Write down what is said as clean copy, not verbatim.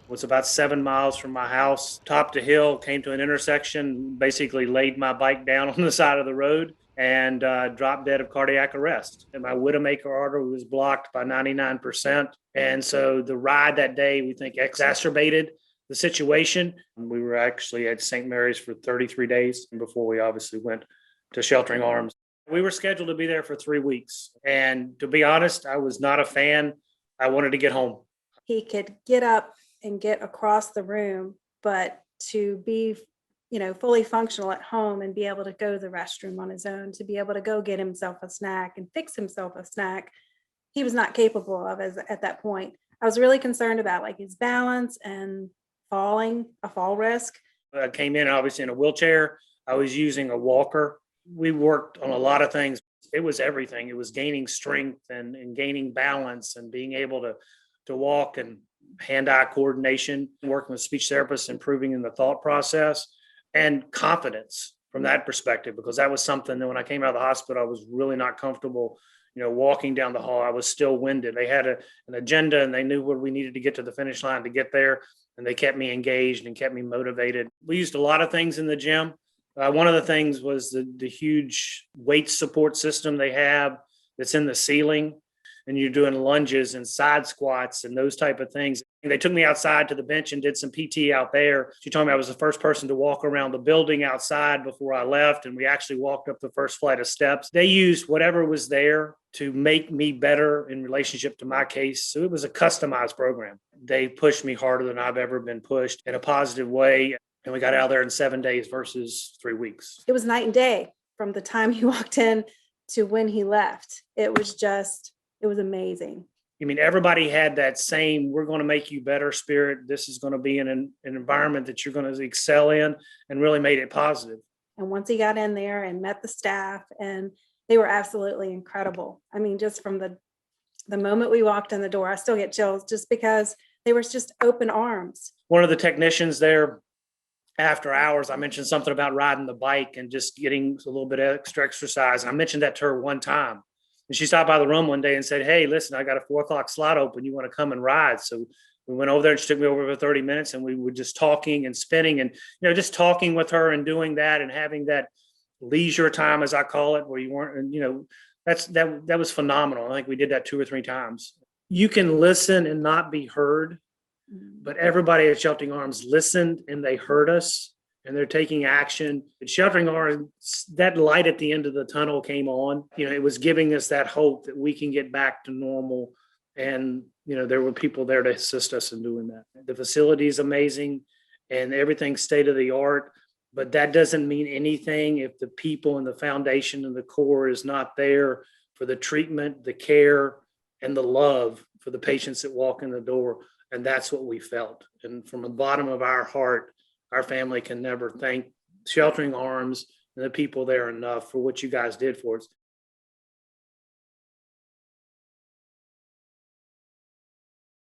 Was about 7 miles from my house, topped a hill, came to an intersection, basically laid my bike down on the side of the road and dropped dead of cardiac arrest. And my Widowmaker artery was blocked by 99%. And so the ride that day, we think, exacerbated the situation. We were actually at St. Mary's for 33 days before we obviously went to Sheltering Arms. We were scheduled to be there for 3 weeks. And to be honest, I was not a fan. I wanted to get home. He could get up and get across the room, but to be, fully functional at home and be able to go to the restroom on his own, to be able to go get himself a snack and fix himself a snack, he was not capable of at that point. I was really concerned about like his balance and a fall risk. I came in obviously in a wheelchair. I was using a walker. We worked on a lot of things. It was everything. It was gaining strength and gaining balance and being able to walk and hand-eye coordination, working with speech therapists, improving in the thought process, and confidence from that perspective, because that was something that when I came out of the hospital, I was really not comfortable, walking down the hall. I was still winded. They had an agenda and they knew where we needed to get to the finish line to get there. And they kept me engaged and kept me motivated. We used a lot of things in the gym. One of the things was the huge weight support system they have that's in the ceiling. And you're doing lunges and side squats and those type of things. And they took me outside to the bench and did some PT out there. She told me I was the first person to walk around the building outside before I left. And we actually walked up the first flight of steps. They used whatever was there to make me better in relationship to my case. So it was a customized program. They pushed me harder than I've ever been pushed in a positive way. And we got out of there in 7 days versus 3 weeks. It was night and day from the time he walked in to when he left. It was amazing. I mean, everybody had that same, we're going to make you better spirit. This is going to be an environment that you're going to excel in, and really made it positive. And once he got in there and met the staff, and they were absolutely incredible. I mean, just from the moment we walked in the door, I still get chills just because they were just open arms. One of the technicians there, after hours, I mentioned something about riding the bike and just getting a little bit of extra exercise. And I mentioned that to her one time. And she stopped by the room one day and said, "Hey, listen, I got a 4 o'clock slot open. You want to come and ride?" So we went over there and she took me over for 30 minutes and we were just talking and spinning and, just talking with her and doing that and having that leisure time, as I call it, where you weren't, that was phenomenal. I think we did that 2 or 3 times. You can listen and not be heard, but everybody at Sheltering Arms listened and they heard us. And they're taking action. At Sheltering Arms, that light at the end of the tunnel came on. It was giving us that hope that we can get back to normal. And, there were people there to assist us in doing that. The facility is amazing and everything's state of the art, but that doesn't mean anything if the people and the foundation and the core is not there for the treatment, the care, and the love for the patients that walk in the door. And that's what we felt. And from the bottom of our heart, our family can never thank Sheltering Arms and the people there enough for what you guys did for us.